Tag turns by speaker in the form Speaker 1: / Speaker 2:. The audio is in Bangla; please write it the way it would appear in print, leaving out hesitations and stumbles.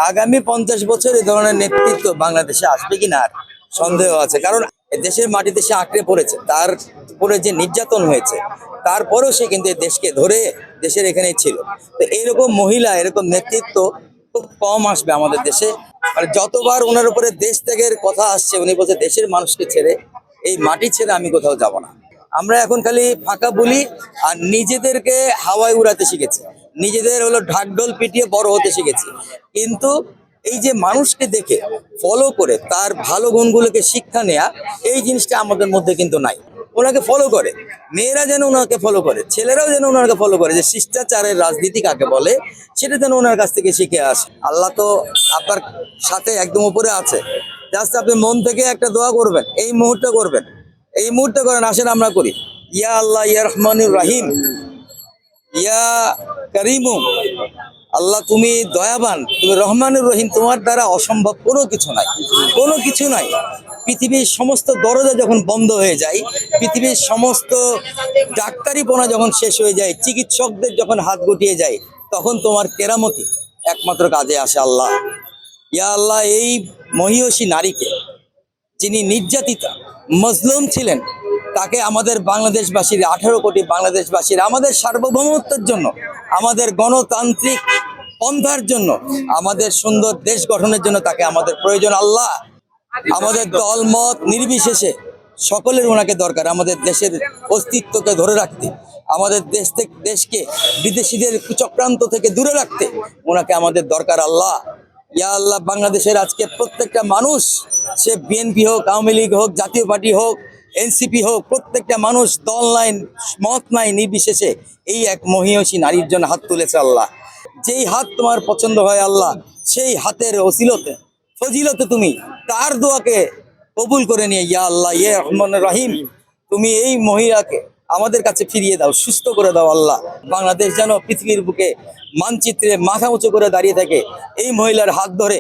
Speaker 1: আগামী 50 বছর এই ধরনের নেতৃত্ব বাংলাদেশে আসবে কিনা আর সন্দেহ আছে। কারণ দেশের মাটিতে সে আঁকড়ে পড়েছে, তার উপরে যে নির্যাতন হয়েছে, তারপরেও সে কিন্তু এই দেশকে ধরে দেশের এখানেই ছিল। তো এইরকম মহিলা, এরকম নেতৃত্ব খুব কম আসবে আমাদের দেশে। মানে যতবার ওনার উপরে দেশ ত্যাগের কথা আসছে, উনি বলছে দেশের মানুষকে ছেড়ে, এই মাটি ছেড়ে আমি কোথাও যাব না। আমরা এখন খালি ফাঁকা বলি আর নিজেদেরকে হাওয়ায় উড়াতে শিখেছি, নিজেদের হলো ঢাকঢোল পিটিয়ে বড় হতে শিখেছি। কিন্তু এই যে মানুষকে দেখে ফলো করে তার ভালো গুণগুলোকে শিক্ষা নেয়া, এই জিনিসটা আমাদের মধ্যে কিন্তু নাই। ওনাকে ফলো করে, মেয়েরা যেন ওনাকে ফলো করে, ছেলেরাও যেন ওনাকে ফলো করে, যে শিষ্টাচারের রাজনীতি কাকে বলে সেটা যেন ওনার কাছ থেকে শিখে আসে। আল্লাহ তো আপনার সাথে একদম উপরে আছে। জাস্ট আপনি মন থেকে একটা দোয়া করবেন, এই মুহূর্তে করবেন, এই মুহূর্তে করেন। আসেন আমরা করি, ইয়া আল্লাহ ইয়া রহমানুর রাহিম ইয়া করিমু। আল্লাহ তুমি দয়াবান, তুমি রহমানুর রহিম, তোমার দ্বারা অসম্ভব কোনো কিছু নাই, কোনো কিছু নাই। পৃথিবীর সমস্ত দরজা যখন বন্ধ হয়ে যায়, পৃথিবীর সমস্ত ডাক্তারিপনা যখন শেষ হয়ে যায়, চিকিৎসকদের যখন হাত গুটিয়ে যায়, তখন তোমার কেরামতি একমাত্র কাজে আসে। আল্লাহ, ইয়া আল্লাহ, এই মহিয়সী নারীকে, যিনি নির্যাতিতা মজলুম ছিলেন, তাকে আমাদের বাংলাদেশবাসীর, 18 কোটি বাংলাদেশবাসীর, আমাদের সার্বভৌমত্বের জন্য, আমাদের গণতান্ত্রিক পন্থার জন্য, আমাদের সুন্দর দেশ গঠনের জন্য তাকে আমাদের প্রয়োজন। আল্লাহ, আমাদের দলমত নির্বিশেষে সকলের ওনাকে দরকার, আমাদের দেশের অস্তিত্বকে ধরে রাখতে, আমাদের দেশকে বিদেশিদের কুচক্রান্ত থেকে দূরে রাখতে ওনাকে আমাদের দরকার। আল্লাহ, ইয়া আল্লাহ, বাংলাদেশের আজকে প্রত্যেকটা মানুষ, সে বিএনপি হোক, আওয়ামী লীগ হোক, জাতীয় পার্টি হোক, এনসিপি হোক, প্রত্যেকটা মানুষ দল নাই, মত নাই, নির্বিশেষে এই এক মহিয়সী নারীর জন্য হাত তুলেছে। আল্লাহ, যেই হাত তোমার পছন্দ হয় আল্লাহ, সেই হাতের ওসিলতে, ফজিলতে তুমি তার দোয়াকে কবুল করে নিয়ে, ইয়া আল্লাহ ইয়া রহমান রহিম, তুমি এই মহিলাকে আমাদের কাছে ফিরিয়ে দাও, সুস্থ করে দাও। আল্লাহ, বাংলাদেশ যেন পৃথিবীর বুকে মানচিত্রে মাথা উঁচু করে দাঁড়িয়ে থাকে, এই মহিলার হাত ধরে